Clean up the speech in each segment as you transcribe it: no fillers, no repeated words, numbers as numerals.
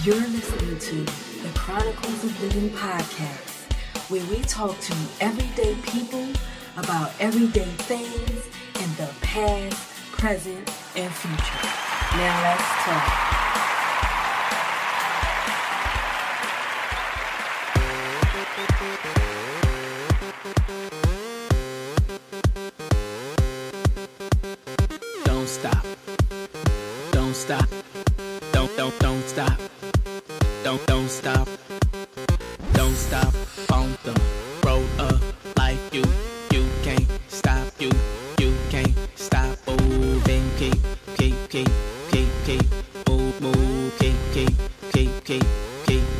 You're listening to the Chronicles of Living podcast, where we talk to everyday people about everyday things in the past, present, and future. Now let's talk. Don't stop. Don't stop. Don't stop. Don't stop. Don't stop on the road of life. You can't stop. You can't stop moving. Keep move. Keep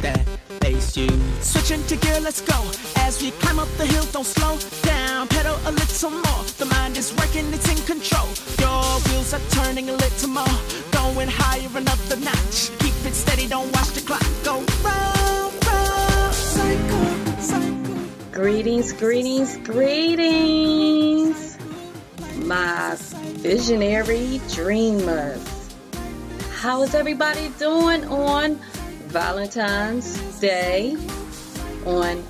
that pace. You switching to gear. Let's go. As we climb up the hill, don't slow down. Pedal a little more. The mind is working. It's in control. Your wheels are turning a little more. Going higher another notch. Keep it steady. Don't watch the clock go round. Cycle. Greetings, my visionary dreamers. How is everybody doing on Valentine's Day, on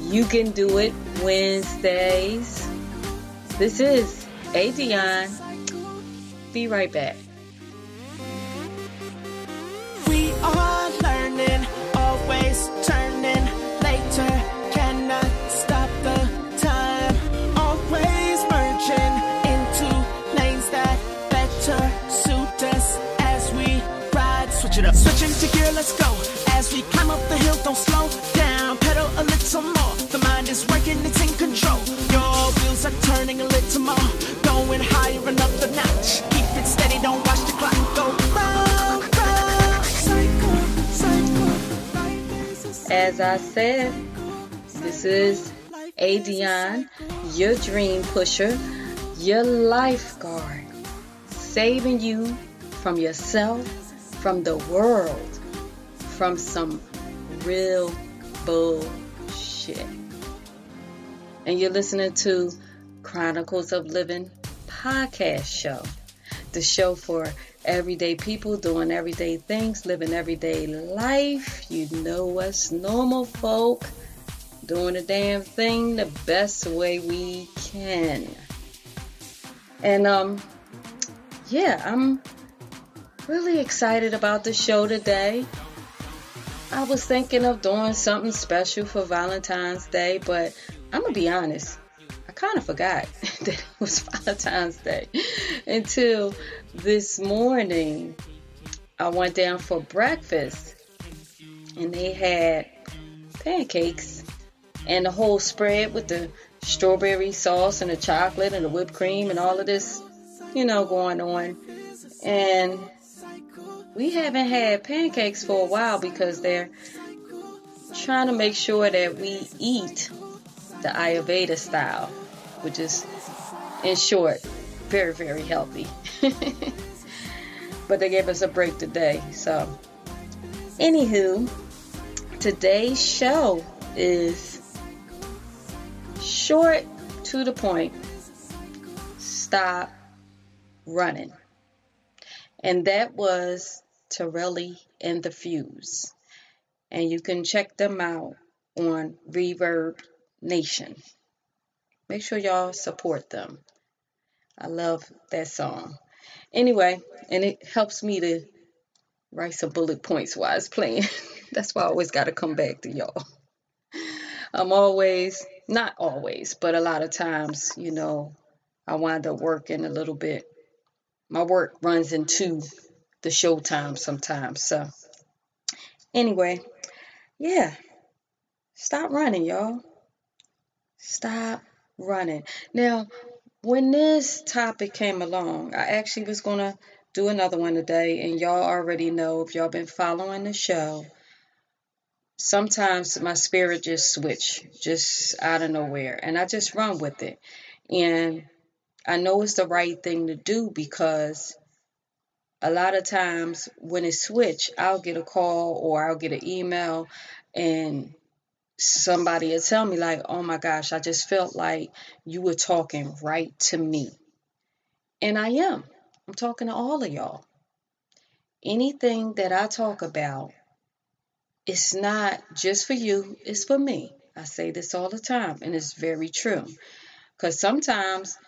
You Can Do It Wednesdays? This is Adionne. Be right back. We are learning, always turning later. Cannot stop the time. Always merging into lanes that better suit us as we ride. Switch it up. Switching to gear, let's go. As we climb up the hill, don't slow down. Pedal a little more. The mind is working, it's in control. Your wheels are turning a little more. Going higher another notch. Keep it steady, don't watch the clock go round. As I said, this is Adionne, your dream pusher, your lifeguard, saving you from yourself, from the world, from some real bullshit. And you're listening to Chronicles of Living podcast show, the show for everyday people doing everyday things, living everyday life. You know us normal folk doing the damn thing the best way we can. And I'm really excited about the show today. I was thinking of doing something special for Valentine's Day, but I'm gonna be honest, I kind of forgot that it was Valentine's Day until this morning. I went down for breakfast and they had pancakes and the whole spread with the strawberry sauce and the chocolate and the whipped cream and all of this, going on. And we haven't had pancakes for a while because they're trying to make sure that we eat the Ayurveda style, which is, in short, very, very healthy. But they gave us a break today. So, anywho, today's show is short, to the point. Stop running. And that was Torelli and the Fuse. And you can check them out on Reverb Nation. Make sure y'all support them. I love that song. Anyway, and it helps me to write some bullet points while it's playing. That's why I always got to come back to y'all. I'm always, not always, but a lot of times, I wind up working a little bit. My work runs into the show time sometimes. So anyway, stop running, y'all. Stop running. Now, when this topic came along, I actually was going to do another one today, and y'all already know, if y'all been following the show, sometimes my spirit just switch, just out of nowhere, and I just run with it. And I know it's the right thing to do, because a lot of times when it switch, I'll get a call or I'll get an email and somebody will tell me like, oh my gosh, I just felt like you were talking right to me. And I am. I'm talking to all of y'all. Anything that I talk about it's not just for you, it's for me. I say this all the time, and it's very true. Because sometimes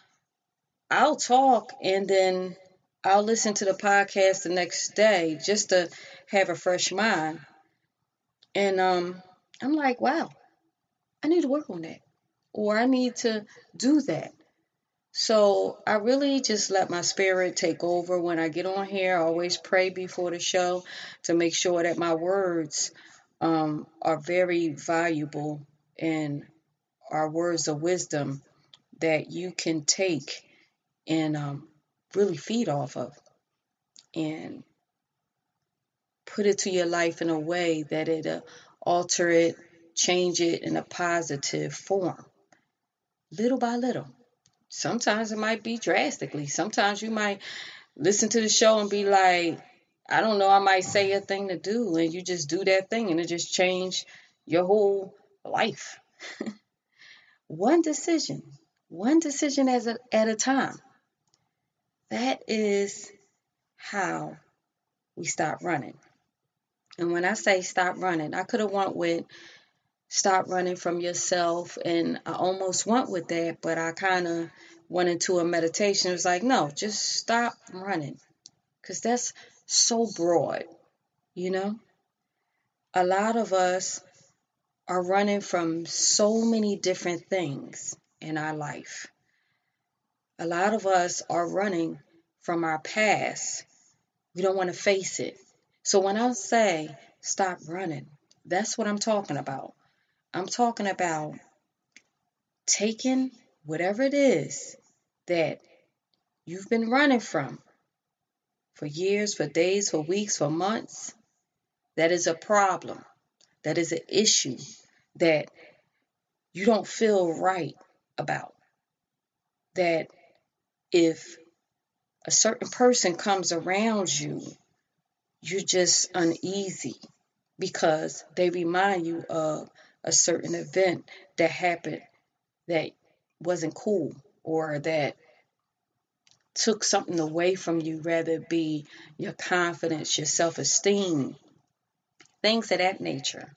I'll talk and then I'll listen to the podcast the next day just to have a fresh mind. And I'm like, wow, I need to work on that. Or I need to do that. So I really just let my spirit take over when I get on here. I always pray before the show to make sure that my words are very valuable and are words of wisdom that you can take and really feed off of and put it to your life in a way that it alter it, change it in a positive form, little by little. Sometimes it might be drastically. Sometimes you might listen to the show and be like, I don't know, I might say a thing to do, and you just do that thing and it just change your whole life. One decision at a time. That is how we stop running. And when I say stop running, I could have went with stop running from yourself, and I almost went with that, but I kind of went into a meditation. It was like, no, just stop running, because that's so broad, you know? A lot of us are running from so many different things in our life. A lot of us are running from our past. We don't want to face it. So when I say stop running, that's what I'm talking about. I'm talking about taking whatever it is that you've been running from for years, for days, for weeks, for months. That is a problem. That is an issue that you don't feel right about. That if a certain person comes around you, you're just uneasy because they remind you of a certain event that happened that wasn't cool or that took something away from you, rather it be your confidence, your self-esteem, things of that nature.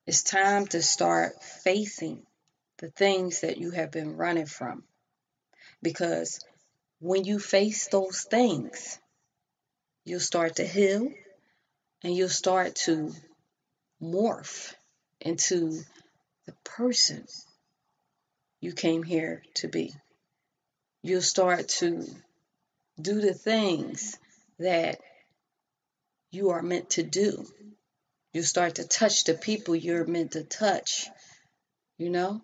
It's time to start facing the things that you have been running from. Because when you face those things, you'll start to heal and you'll start to morph into the person you came here to be. You'll start to do the things that you are meant to do. You'll start to touch the people you're meant to touch, you know?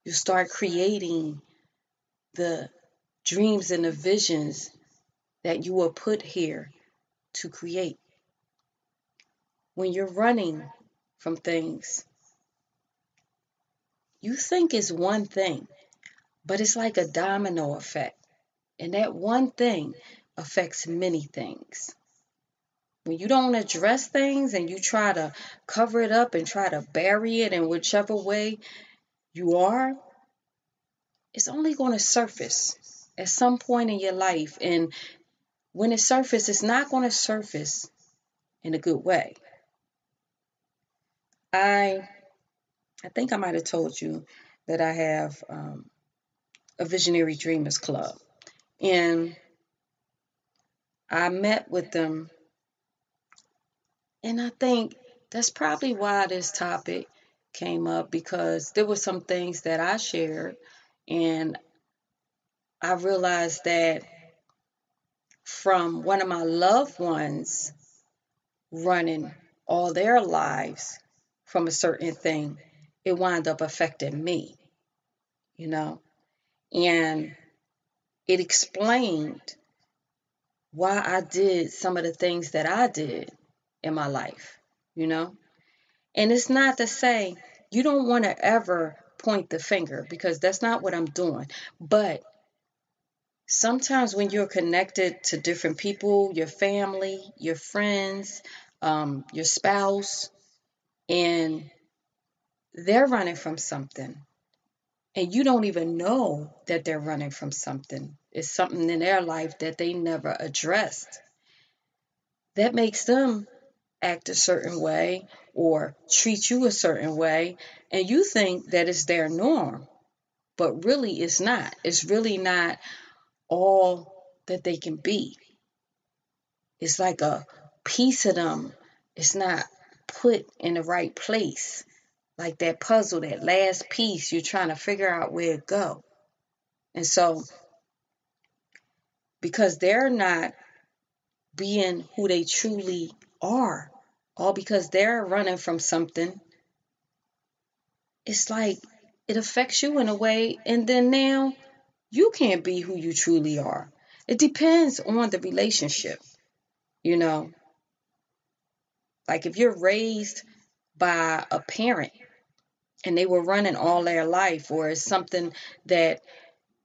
You start creating the dreams and the visions that you were put here to create. When you're running from things, you think it's one thing, but it's like a domino effect. And that one thing affects many things. When you don't address things and you try to cover it up and try to bury it in whichever way you are, it's only going to surface at some point in your life. And when it surfaces, it's not going to surface in a good way. I think I might have told you that I have a Visionary Dreamers Club. And I met with them. And I think that's probably why this topic came up, because there were some things that I shared. And I realized that from one of my loved ones running all their lives from a certain thing, it wound up affecting me, you know. And it explained why I did some of the things that I did in my life, you know. And it's not to say you don't want to ever point the finger, because that's not what I'm doing. But sometimes when you're connected to different people, your family, your friends, your spouse, and they're running from something, and you don't even know that they're running from something. It's something in their life that they never addressed. That makes them act a certain way or treat you a certain way, and you think that it's their norm, but really it's not. It's really not all that they can be. It's like a piece of them is not put in the right place. Like that puzzle, that last piece, you're trying to figure out where it go. And so, because they're not being who they truly are, all because they're running from something, it's like it affects you in a way, and then now you can't be who you truly are. It depends on the relationship, you know. Like if you're raised by a parent and they were running all their life, or it's something that,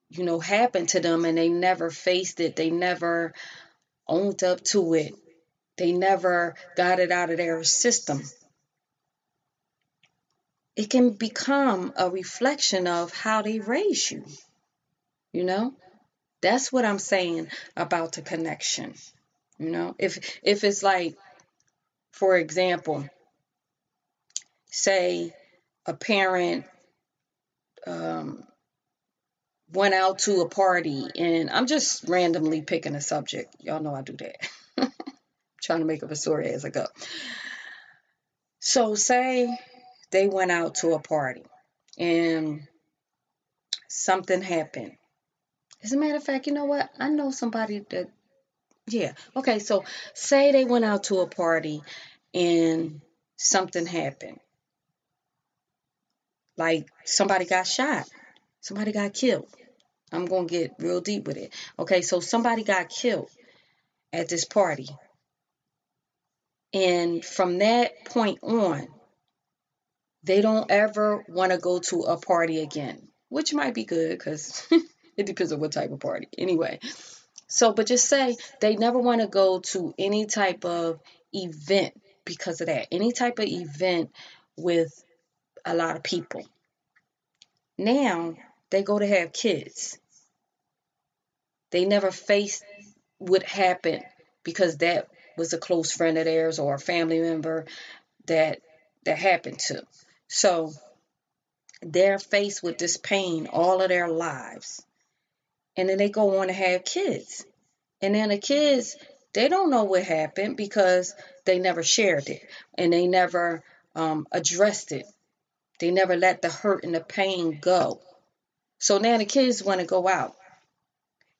you know, happened to them and they never faced it, they never owned up to it, they never got it out of their system, it can become a reflection of how they raise you, you know. That's what I'm saying about the connection. You know, if it's like, for example, say a parent went out to a party, and I'm just randomly picking a subject. Y'all know I do that. Trying to make up a story as I go. So say they went out to a party and something happened. As a matter of fact, you know what? I know somebody that, yeah. Okay, so say they went out to a party and something happened. Like somebody got shot. Somebody got killed. I'm going to get real deep with it. Okay, so somebody got killed at this party. And from that point on, they don't ever want to go to a party again, which might be good because it depends on what type of party. Anyway, so, but just say they never want to go to any type of event because of that. Any type of event with a lot of people. Now, they go to have kids. They never faced what happened because that was a close friend of theirs or a family member that happened to. So they're faced with this pain all of their lives. And then they go on to have kids. And then the kids, they don't know what happened because they never shared it. And they never addressed it. They never let the hurt and the pain go. So now the kids want to go out.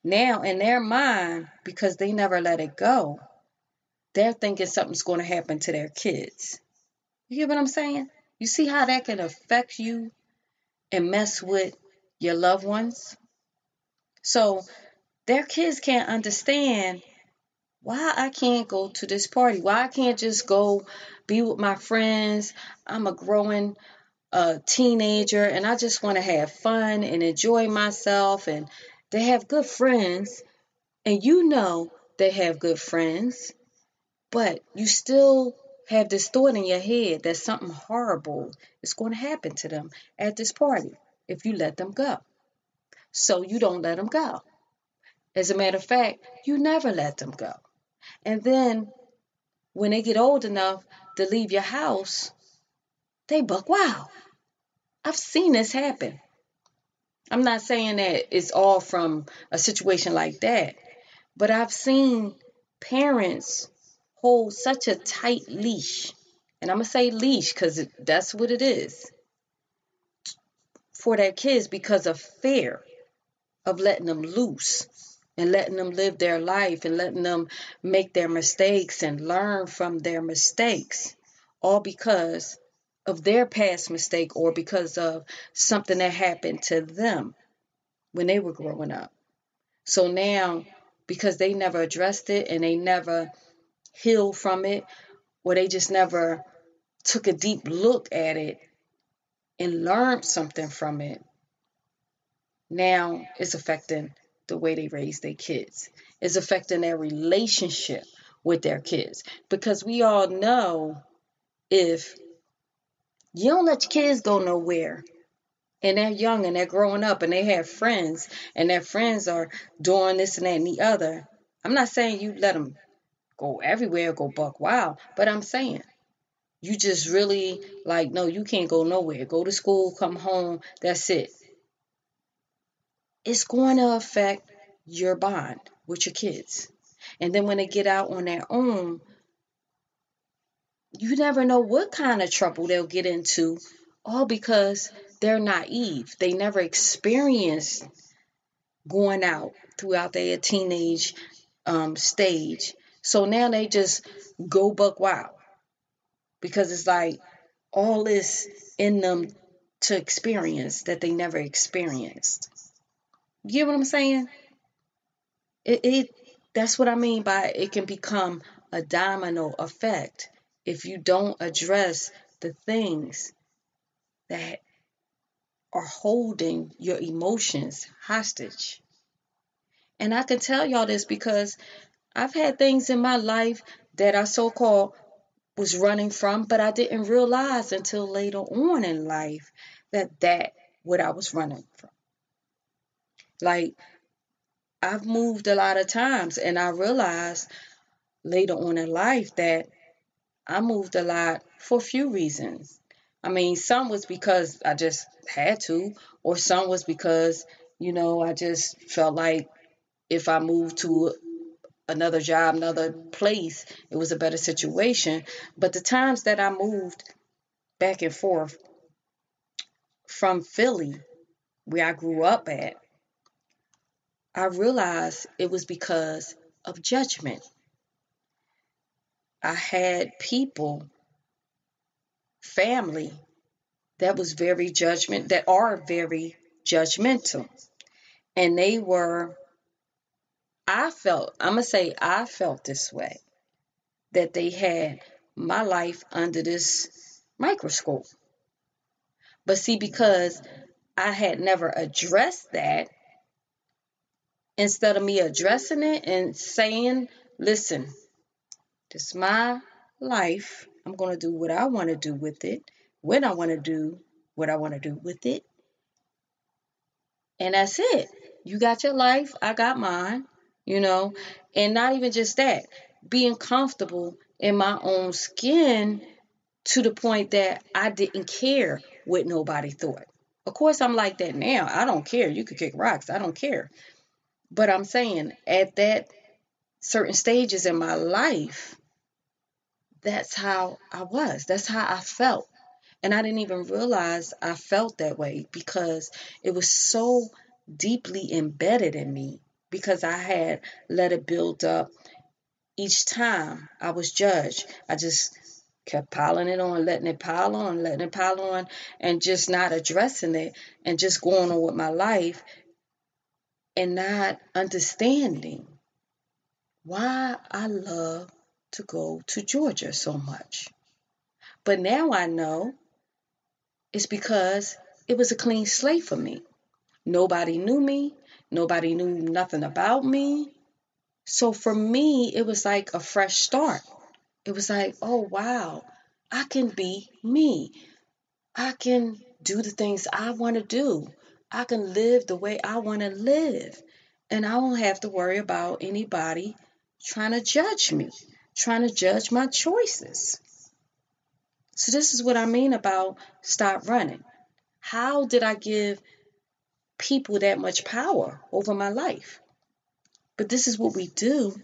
Now in their mind, because they never let it go, they're thinking something's going to happen to their kids. You get what I'm saying? You see how that can affect you and mess with your loved ones? So their kids can't understand why I can't go to this party. Why I can't just go be with my friends. I'm a growing teenager and I just want to have fun and enjoy myself. And they have good friends. And you know they have good friends. But you still have this thought in your head that something horrible is going to happen to them at this party if you let them go. So you don't let them go. As a matter of fact, you never let them go. And then when they get old enough to leave your house, they buck wild. I've seen this happen. I'm not saying that it's all from a situation like that, but I've seen parents hold such a tight leash, and I'm going to say leash because that's what it is, for their kids because of fear of letting them loose and letting them live their life and letting them make their mistakes and learn from their mistakes, all because of their past mistake or because of something that happened to them when they were growing up. So now, because they never addressed it and they never healed from it, or they just never took a deep look at it and learned something from it, now it's affecting the way they raise their kids. It's affecting their relationship with their kids. Because we all know if you don't let your kids go nowhere, and they're young and they're growing up and they have friends and their friends are doing this and that and the other, I'm not saying you let them go everywhere, go buck wild. But I'm saying, you just really like, no, you can't go nowhere. Go to school, come home, that's it. It's going to affect your bond with your kids. And then when they get out on their own, you never know what kind of trouble they'll get into, all because they're naive. They never experienced going out throughout their teenage stage. So now they just go buck wild because it's like all this in them to experience that they never experienced. You get what I'm saying? That's what I mean by it can become a domino effect if you don't address the things that are holding your emotions hostage. And I can tell y'all this because I've had things in my life that I so-called was running from, but I didn't realize until later on in life that what I was running from. Like, I've moved a lot of times, and I realized later on in life that I moved a lot for a few reasons. I mean, some was because I just had to, or some was because, I just felt like if I moved to another job, another place, it was a better situation. But the times that I moved back and forth from Philly, where I grew up at, I realized it was because of judgment. I had people, family, that are very judgmental. And I felt this way, that they had my life under this microscope. But see, because I had never addressed that, instead of me addressing it and saying, listen, this is my life. I'm going to do what I want to do with it, when I want to do what I want to do with it. And that's it. You got your life, I got mine, and not even just that, being comfortable in my own skin to the point that I didn't care what nobody thought. Of course, I'm like that now. I don't care. You could kick rocks. I don't care. But I'm saying at that certain stages in my life, that's how I was. That's how I felt. And I didn't even realize I felt that way because it was so deeply embedded in me, because I had let it build up. Each time I was judged, I just kept piling it on, letting it pile on, and just not addressing it and just going on with my life and not understanding why I love to go to Georgia so much. But now I know it's because it was a clean slate for me. Nobody knew me. Nobody knew nothing about me. So for me, it was like a fresh start. It was like, oh, wow, I can be me. I can do the things I want to do. I can live the way I want to live. And I don't have to worry about anybody trying to judge me, trying to judge my choices. So this is what I mean about stop running. How did I give people that much power over my life? But this is what we do.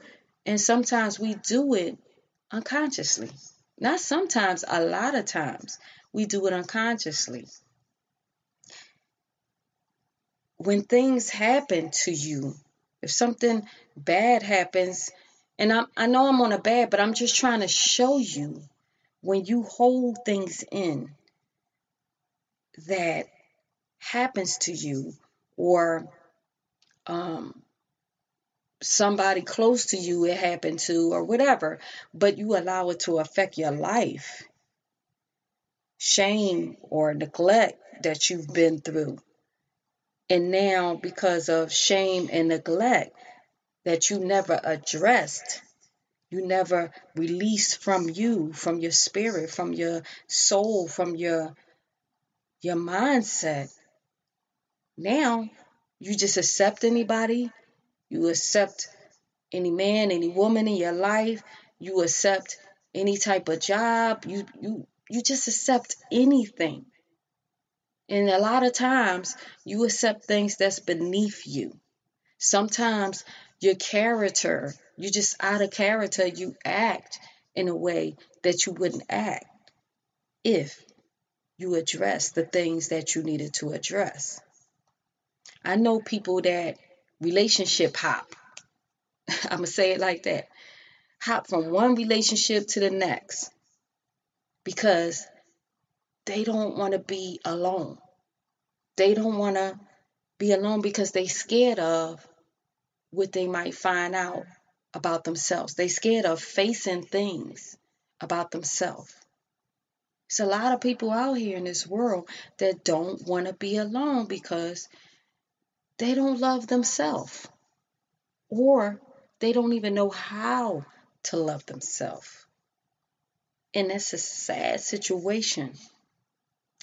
And sometimes we do it unconsciously. Not sometimes, a lot of times we do it unconsciously. When things happen to you, if something bad happens, and I know I'm on a bad, but I'm just trying to show you when you hold things in that happens to you, or somebody close to you it happened to, or whatever, but you allow it to affect your life. Shame or neglect that you've been through. And now, because of shame and neglect that you never addressed, you never released from you, from your spirit, from your soul, from your mindset. Now, you just accept anybody. You accept any man, any woman in your life, You accept any type of job. You just accept anything. And a lot of times you accept things that's beneath you. Sometimes your character, you just out of character, you act in a way that you wouldn't act if you address the things that you needed to address. I know people that relationship hop. I'm going to say it like that. Hop from one relationship to the next because they don't want to be alone. They don't want to be alone because they scared of what they might find out about themselves. They scared of facing things about themselves. There's a lot of people out here in this world that don't want to be alone because they don't love themselves, or they don't even know how to love themselves. And that's a sad situation.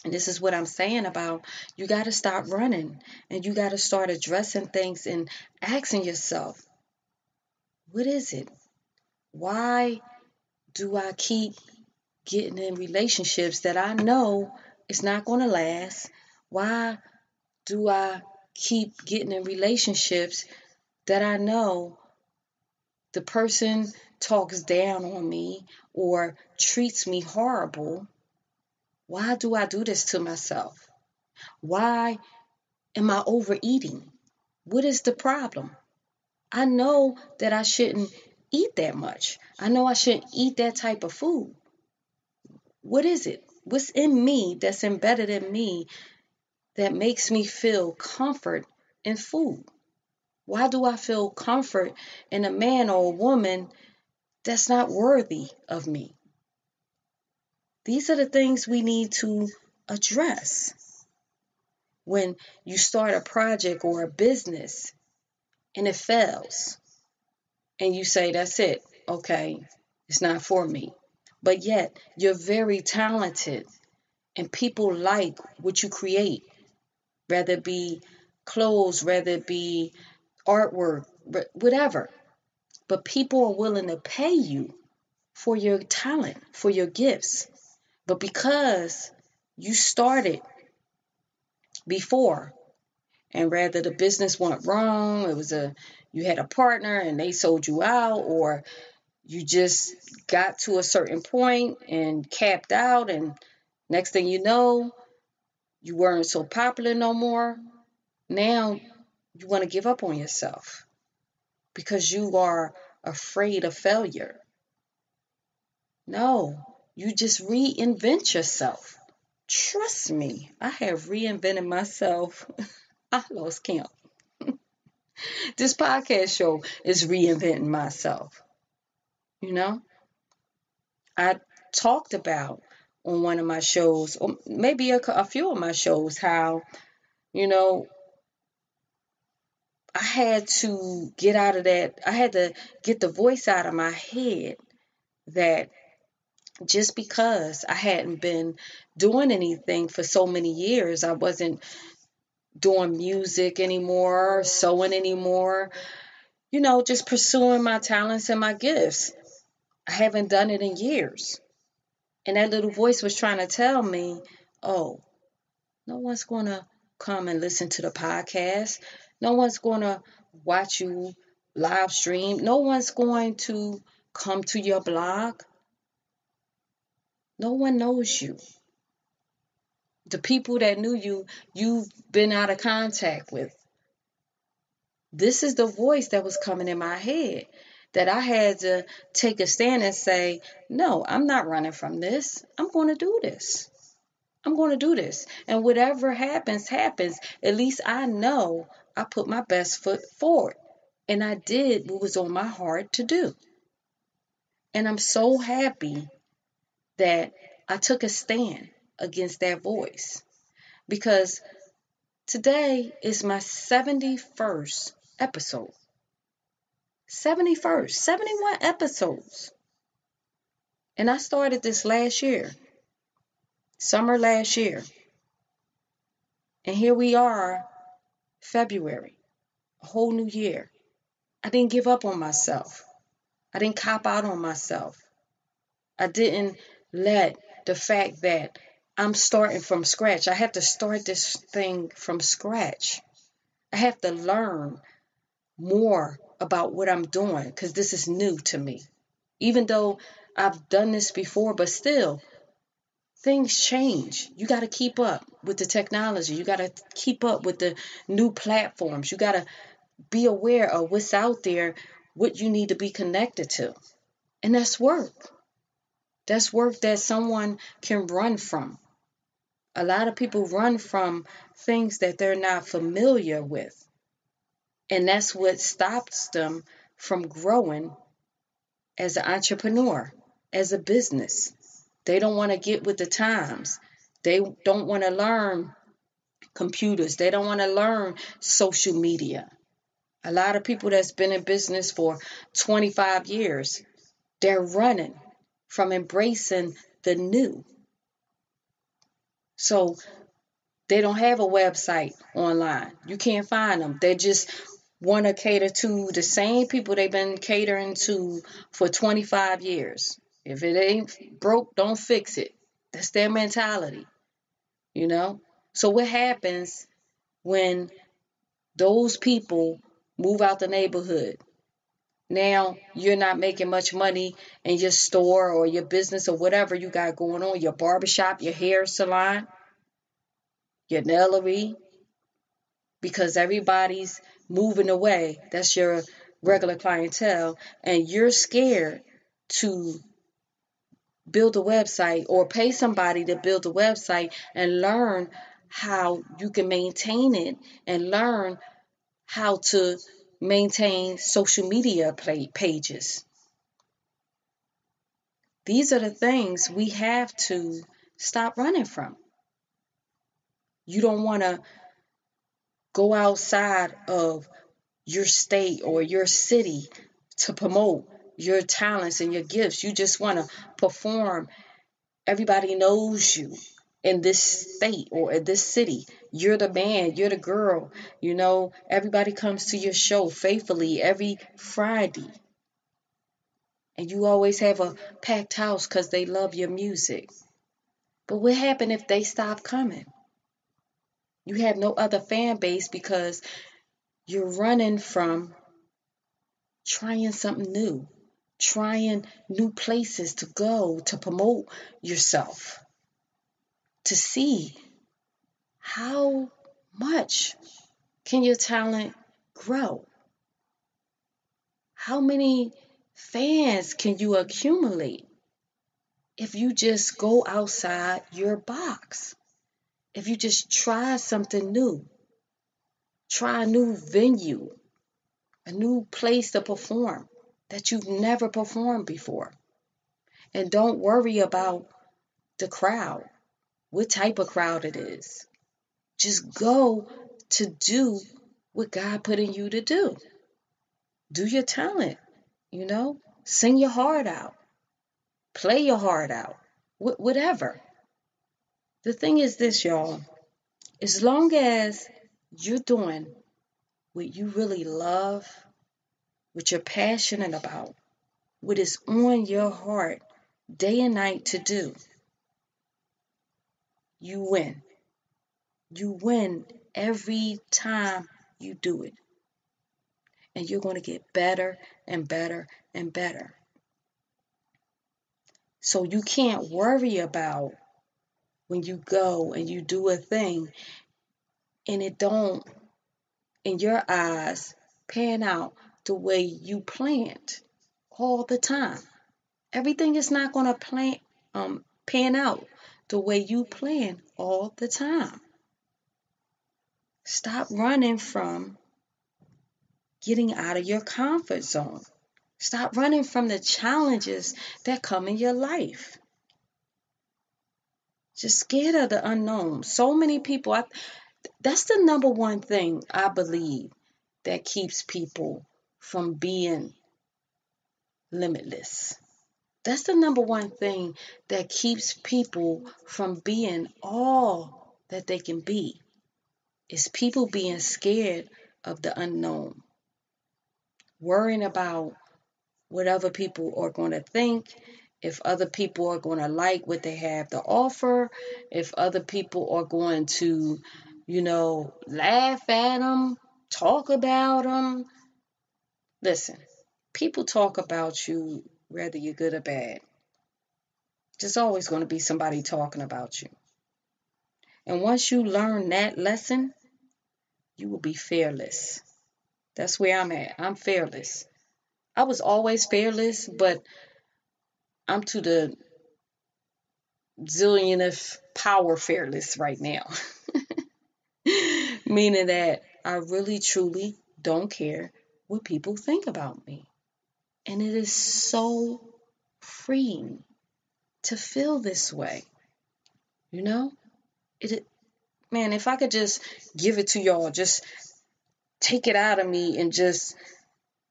And this is what I'm saying about you got to stop running and you got to start addressing things and asking yourself, what is it? Why do I keep getting in relationships that I know it's not going to last? Why do I keep getting in relationships that I know the person talks down on me or treats me horrible? Why do I do this to myself? Why am I overeating? What is the problem? I know that I shouldn't eat that much. I know I shouldn't eat that type of food. What is it? What's in me that's embedded in me that makes me feel comfort in food? Why do I feel comfort in a man or a woman that's not worthy of me? These are the things we need to address. When you start a project or a business and it fails and you say, that's it, okay, it's not for me. But yet you're very talented and people like what you create, whether it be clothes, whether it be artwork, whatever. But people are willing to pay you for your talent, for your gifts. But because you started before, and rather the business went wrong, you had a partner and they sold you out, or you just got to a certain point and capped out, and next thing you know, you weren't so popular no more. Now you want to give up on yourself because you are afraid of failure. No, you just reinvent yourself. Trust me, I have reinvented myself. I lost count. This podcast show is reinventing myself. You know, I talked about on one of my shows, or maybe a few of my shows, how, you know, I had to get out of that. I had to get the voice out of my head that just because I hadn't been doing anything for so many years, I wasn't doing music anymore, sewing anymore, just pursuing my talents and my gifts. I haven't done it in years. And that little voice was trying to tell me, oh, no one's going to come and listen to the podcast. No one's going to watch you live stream. No one's going to come to your blog. No one knows you. The people that knew you, you've been out of contact with. This is the voice that was coming in my head, that I had to take a stand and say, no, I'm not running from this. I'm going to do this. I'm going to do this. And whatever happens, happens. At least I know I put my best foot forward. And I did what was on my heart to do. And I'm so happy that I took a stand against that voice. Because today is my 71st episode. 71st, 71 episodes. And I started this last year, summer last year. And here we are, February, a whole new year. I didn't give up on myself. I didn't cop out on myself. I didn't let the fact that I'm starting from scratch. I have to start this thing from scratch. I have to learn more about what I'm doing because this is new to me. Even though I've done this before, but still, things change. You got to keep up with the technology. You got to keep up with the new platforms. You got to be aware of what's out there, what you need to be connected to. And that's work. That's work that someone can run from. A lot of people run from things that they're not familiar with. And that's what stops them from growing as an entrepreneur, as a business. They don't want to get with the times. They don't want to learn computers. They don't want to learn social media. A lot of people that's been in business for 25 years, they're running from embracing the new. So they don't have a website online. You can't find them. They just want to cater to the same people they've been catering to for 25 years. If it ain't broke, don't fix it. That's their mentality, you know? So what happens when those people move out the neighborhood? Now you're not making much money in your store or your business or whatever you got going on, your barbershop, your hair salon, your nailery, because everybody's moving away. That's your regular clientele, and you're scared to build a website or pay somebody to build a website and learn how you can maintain it and learn how to maintain social media pages. These are the things we have to stop running from. You don't want to go outside of your state or your city to promote your talents and your gifts. You just want to perform. Everybody knows you in this state or in this city. You're the man, you're the girl. You know, everybody comes to your show faithfully every Friday. And you always have a packed house because they love your music. But what happens if they stop coming? You have no other fan base because you're running from trying something new, trying new places to go to promote yourself, to see how much can your talent grow? How many fans can you accumulate if you just go outside your box? If you just try something new, try a new venue, a new place to perform that you've never performed before. And don't worry about the crowd, what type of crowd it is. Just go to do what God put in you to do. Do your talent, you know, sing your heart out, play your heart out, whatever. The thing is this, y'all, as long as you're doing what you really love, what you're passionate about, what is on your heart day and night to do, you win. You win every time you do it. And you're going to get better and better and better. So you can't worry about when you go and you do a thing and it don't, in your eyes, pan out the way you planned all the time. Everything is not going to pan out the way you plan all the time. Stop running from getting out of your comfort zone. Stop running from the challenges that come in your life. Just scared of the unknown. So many people, that's the number one thing I believe that keeps people from being limitless. That's the number one thing that keeps people from being all that they can be. Is people being scared of the unknown. Worrying about what other people are going to think, if other people are going to like what they have to offer, if other people are going to, laugh at them, talk about them. Listen, people talk about you whether you're good or bad. There's always going to be somebody talking about you. And once you learn that lesson, you will be fearless. That's where I'm at. I'm fearless. I was always fearless, but I'm to the zillionth power fearless right now. Meaning that I really, truly don't care what people think about me. And it is so freeing to feel this way. Man, if I could just give it to y'all, just take it out of me and just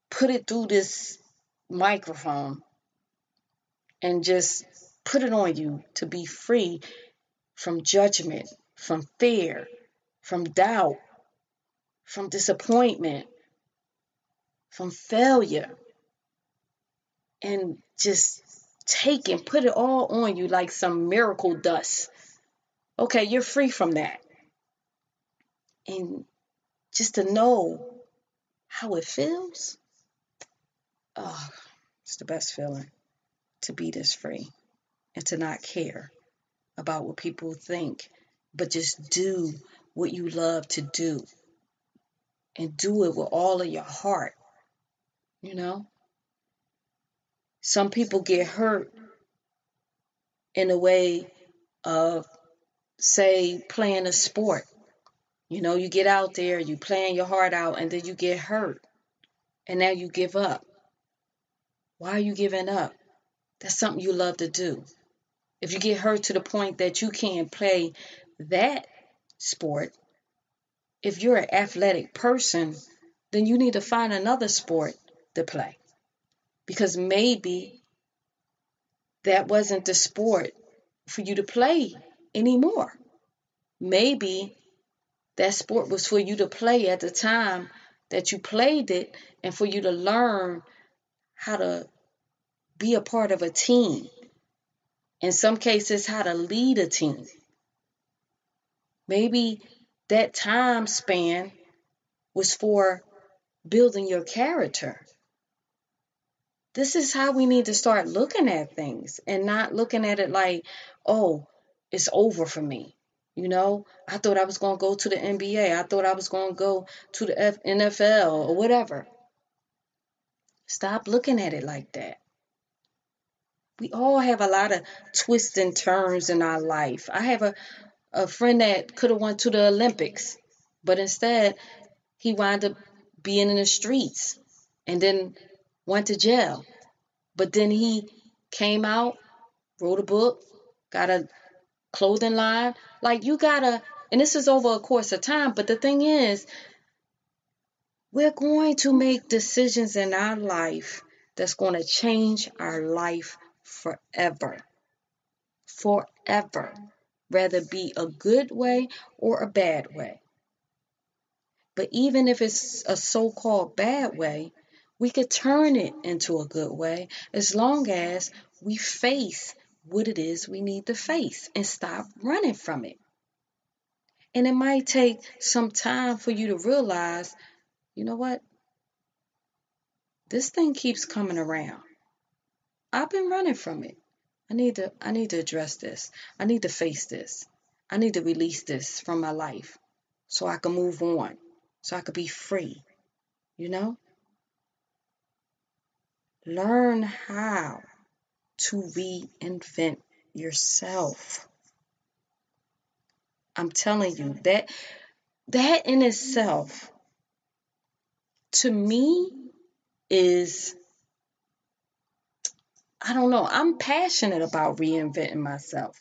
put it through this microphone and just put it on you to be free from judgment, from fear, from doubt, from disappointment, from failure, and just take and put it all on you like some miracle dust. Okay, you're free from that. And just to know how it feels, oh, it's the best feeling to be this free and to not care about what people think, but just do what you love to do and do it with all of your heart. Some people get hurt in a way of, say, playing a sport. You get out there, you playing your heart out, and then you get hurt. And now you give up. Why are you giving up? That's something you love to do. If you get hurt to the point that you can't play that sport, if you're an athletic person, then you need to find another sport to play. Because maybe that wasn't the sport for you to play anymore. Maybe that sport was for you to play at the time that you played it and for you to learn how to be a part of a team. In some cases, how to lead a team. Maybe that time span was for building your character. This is how we need to start looking at things and not looking at it like, oh, it's over for me. I thought I was going to go to the NBA. I thought I was going to go to the NFL or whatever. Stop looking at it like that. We all have a lot of twists and turns in our life. I have a friend that could have went to the Olympics, but instead he wound up being in the streets and then went to jail. But then he came out, wrote a book, got a clothing line. Like, you gotta, and this is over a course of time, but the thing is, we're going to make decisions in our life that's going to change our life forever. Forever. Whether it be a good way or a bad way. But even if it's a so-called bad way, we could turn it into a good way as long as we face what it is we need to face and stop running from it. And it might take some time for you to realize, you know what? This thing keeps coming around. I've been running from it. I need to address this. I need to face this. I need to release this from my life so I can move on, so I can be free. Learn how to reinvent yourself. I'm telling you, that in itself, to me, is, I don't know, I'm passionate about reinventing myself.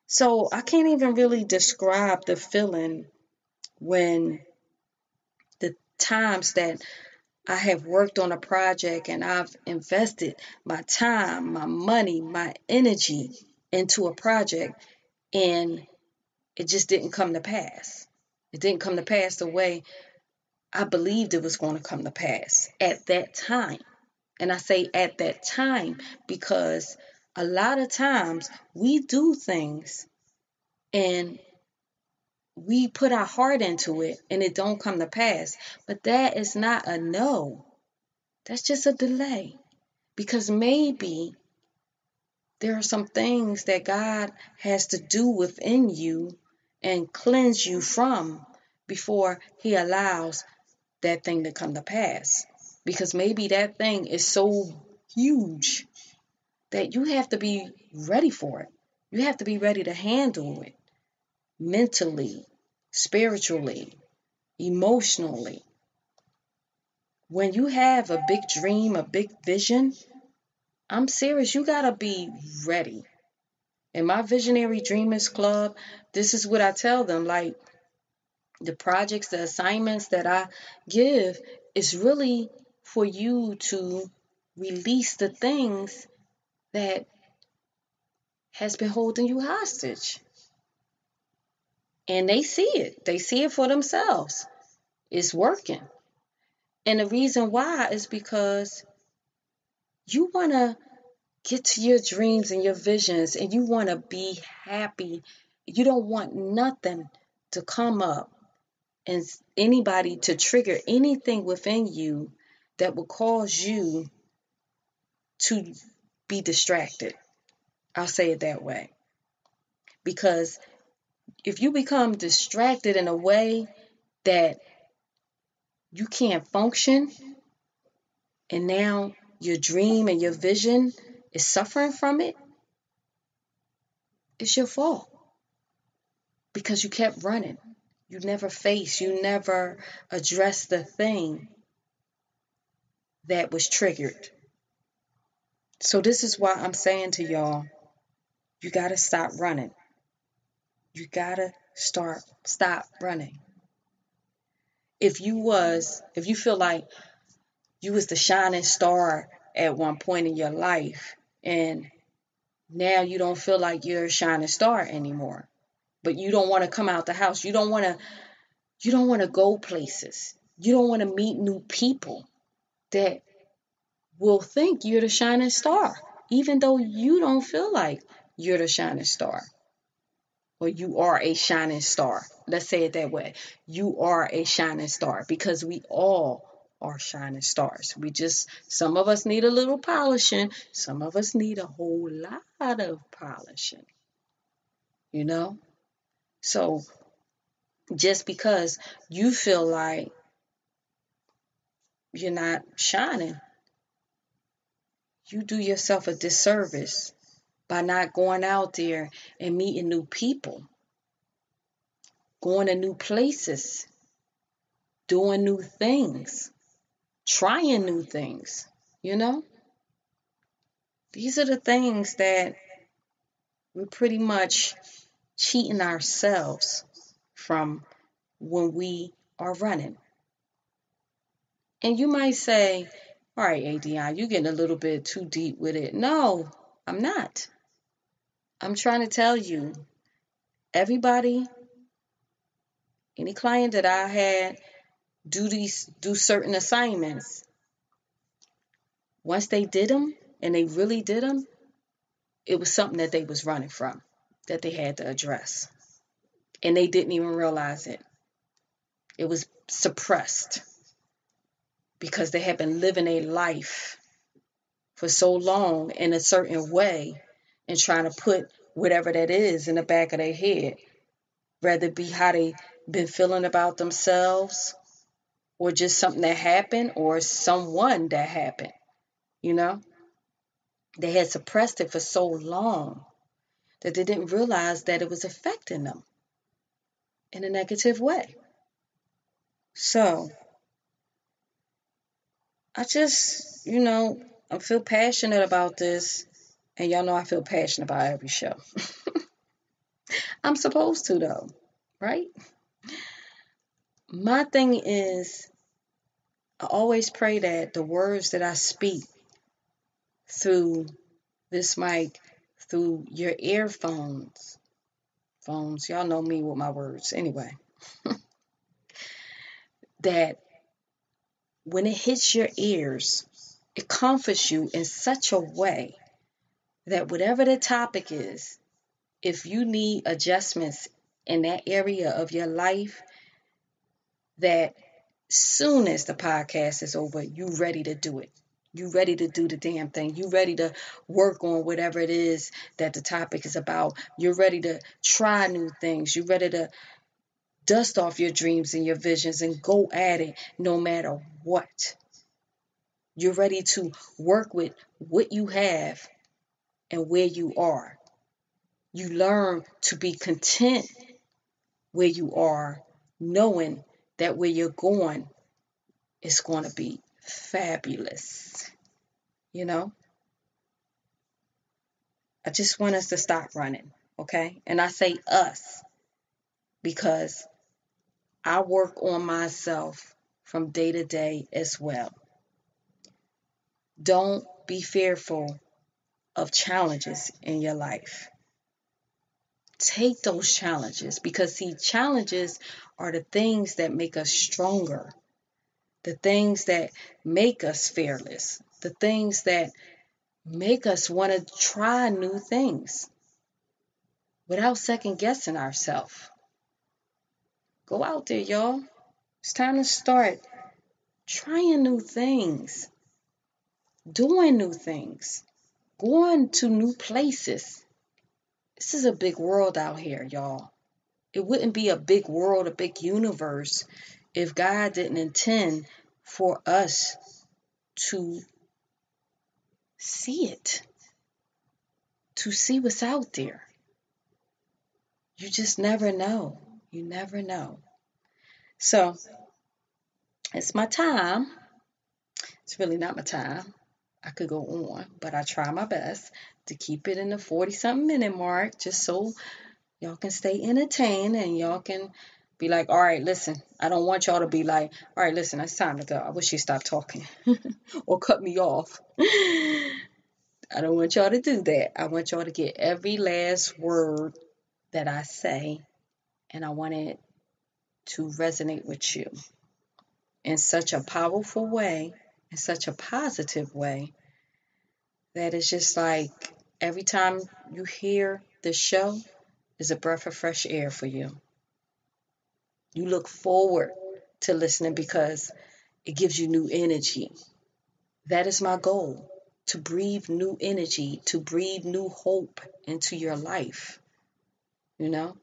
So I can't even really describe the feeling when the times that I have worked on a project and I've invested my time, my money, my energy into a project, and it just didn't come to pass. It didn't come to pass the way I believed it was going to come to pass at that time. And I say at that time because a lot of times we do things and we put our heart into it and it don't come to pass. But that is not a no. That's just a delay. Because maybe there are some things that God has to do within you and cleanse you from before He allows that thing to come to pass. Because maybe that thing is so huge that you have to be ready for it. You have to be ready to handle it mentally, spiritually, emotionally. When you have a big dream, a big vision, I'm serious, you gotta be ready. In my Visionary Dreamers Club, this is what I tell them. Like, the projects, the assignments that I give is really for you to release the things that has been holding you hostage. And they see it. They see it for themselves. It's working. And the reason why is because you want to get to your dreams and your visions and you want to be happy. You don't want nothing to come up and anybody to trigger anything within you that will cause you to be distracted. I'll say it that way. Because if you become distracted in a way that you can't function, and now your dream and your vision is suffering from it, it's your fault. Because you kept running. You never faced, you never addressed the thing that was triggered. So this is why I'm saying to y'all, you got to stop running. You got to stop running. If you feel like you was the shining star at one point in your life and now you don't feel like you're a shining star anymore, but you don't want to come out the house. You don't want to go places. You don't want to meet new people that will think you're the shining star, even though you don't feel like you're the shining star. Or you are a shining star. Let's say it that way. You are a shining star because we all are shining stars. Some of us need a little polishing. Some of us need a whole lot of polishing. You know? So just because you feel like you're not shining, you do yourself a disservice by not going out there and meeting new people, going to new places, doing new things, trying new things, you know? These are the things that we're pretty much cheating ourselves from when we are running. And you might say, all right, Adionne, you're getting a little bit too deep with it. No, I'm not. I'm trying to tell you, everybody, any client that I had do certain assignments, once they did them and they really did them, it was something that they was running from, that they had to address. And they didn't even realize it. It was suppressed because they had been living a life for so long in a certain way and trying to put whatever that is in the back of their head, whether it be how they been feeling about themselves or just something that happened or someone that happened, you know? They had suppressed it for so long that they didn't realize that it was affecting them in a negative way. So, I just, I feel passionate about this. And y'all know I feel passionate about every show. I'm supposed to, though, right? My thing is, I always pray that the words that I speak through this mic, through your earphones, y'all know me with my words anyway, that when it hits your ears, It comforts you in such a way that whatever the topic is, if you need adjustments in that area of your life, that soon as the podcast is over, you ready to do it. You ready to do the damn thing. You ready to work on whatever it is that the topic is about. You're ready to try new things. You're ready to dust off your dreams and your visions and go at it no matter what. You're ready to work with what you have and where you are. You learn to be content where you are, knowing that where you're going is going to be fabulous. You know? I just want us to stop running, okay? And I say us because I work on myself from day to day as well. Don't be fearful of challenges in your life. Take those challenges because, see, challenges are the things that make us stronger, the things that make us fearless, the things that make us want to try new things without second guessing ourselves. Go out there, y'all. It's time to start trying new things, doing new things, going to new places. This is a big world out here, y'all. It wouldn't be a big world, a big universe, if God didn't intend for us to see it, to see what's out there. You just never know. You never know. So, it's my time. It's really not my time. I could go on, but I try my best to keep it in the 40-something minute mark just so y'all can stay entertained and y'all can be like, all right, listen. I don't want y'all to be like, all right, listen, it's time to go. I wish you stopped talking or cut me off. I don't want y'all to do that. I want y'all to get every last word that I say, and I want it to resonate with you in such a powerful way, in such a positive way, that it's just like every time you hear the show is a breath of fresh air for you. You look forward to listening because it gives you new energy. That is my goal, to breathe new energy, to breathe new hope into your life, you know?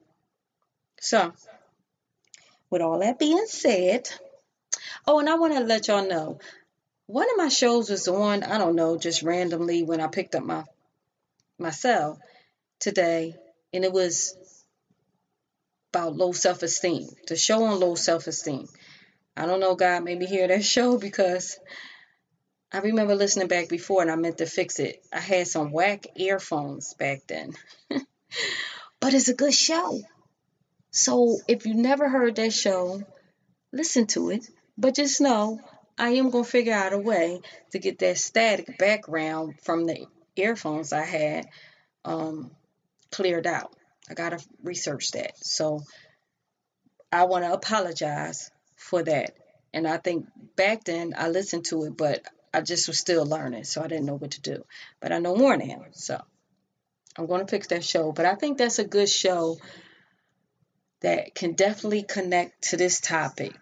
So, with all that being said, oh, and I want to let y'all know, one of my shows was on, I don't know, just randomly when I picked up my cell today, and it was about low self-esteem, the show on low self-esteem. I don't know, God made me hear that show because I remember listening back before and I meant to fix it. I had some whack earphones back then. But it's a good show. So if you never heard that show, listen to it. But just know, I am going to figure out a way to get that static background from the earphones I had cleared out. I got to research that. So I want to apologize for that. And I think back then I listened to it, but I just was still learning, so I didn't know what to do. But I know more now, so I'm going to fix that show. But I think that's a good show that can definitely connect to this topic.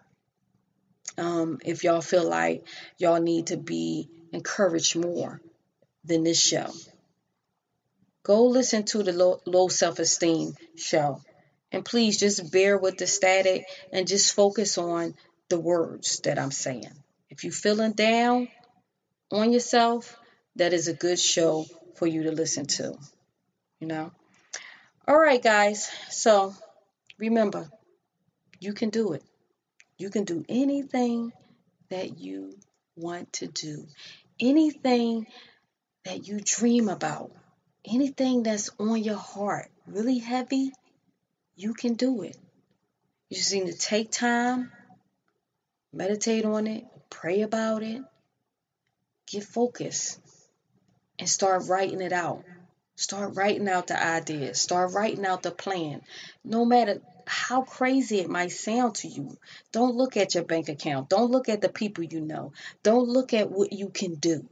If y'all feel like y'all need to be encouraged more than this show, go listen to the low self-esteem show. And please just bear with the static and just focus on the words that I'm saying. If you're feeling down on yourself, that is a good show for you to listen to, you know? All right, guys. So remember, you can do it. You can do anything that you want to do. Anything that you dream about. Anything that's on your heart, really heavy, you can do it. You just need to take time, meditate on it, pray about it, get focused, and start writing it out. Start writing out the ideas. Start writing out the plan. No matter how crazy it might sound to you, don't look at your bank account. Don't look at the people you know. Don't look at what you can do.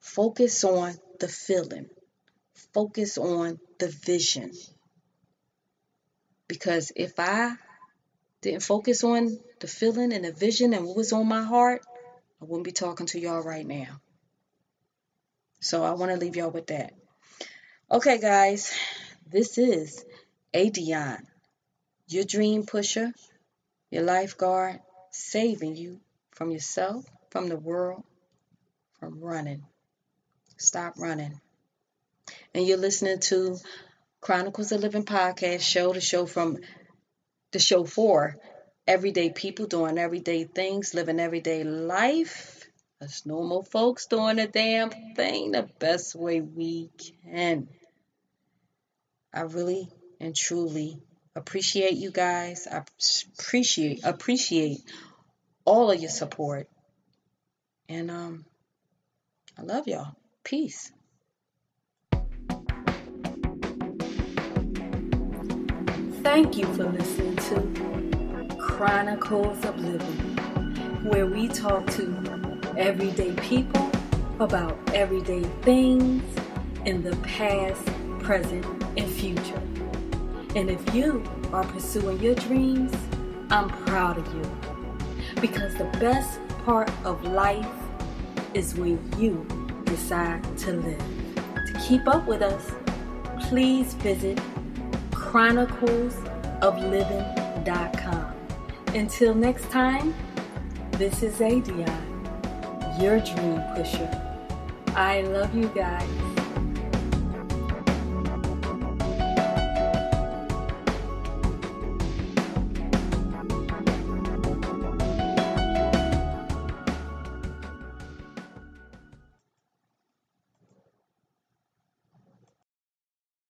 Focus on the feeling. Focus on the vision. Because if I didn't focus on the feeling and the vision and what was on my heart, I wouldn't be talking to y'all right now. So I want to leave y'all with that. Okay, guys, this is Adionne, your dream pusher, your lifeguard, saving you from yourself, from the world, from running. Stop running. And you're listening to Chronicles-of-Livin-podcast show, the show for everyday people doing everyday things, living everyday life. Us normal folks doing the damn thing the best way we can. I really and truly appreciate you guys. I appreciate all of your support. And I love y'all. Peace. Thank you for listening to Chronicles of Living, where we talk to everyday people about everyday things in the past, present, and future. And if you are pursuing your dreams, I'm proud of you. Because the best part of life is when you decide to live. To keep up with us, please visit chronicles-of-livin-podcast. Until next time, this is Adionne, your dream pusher. I love you guys.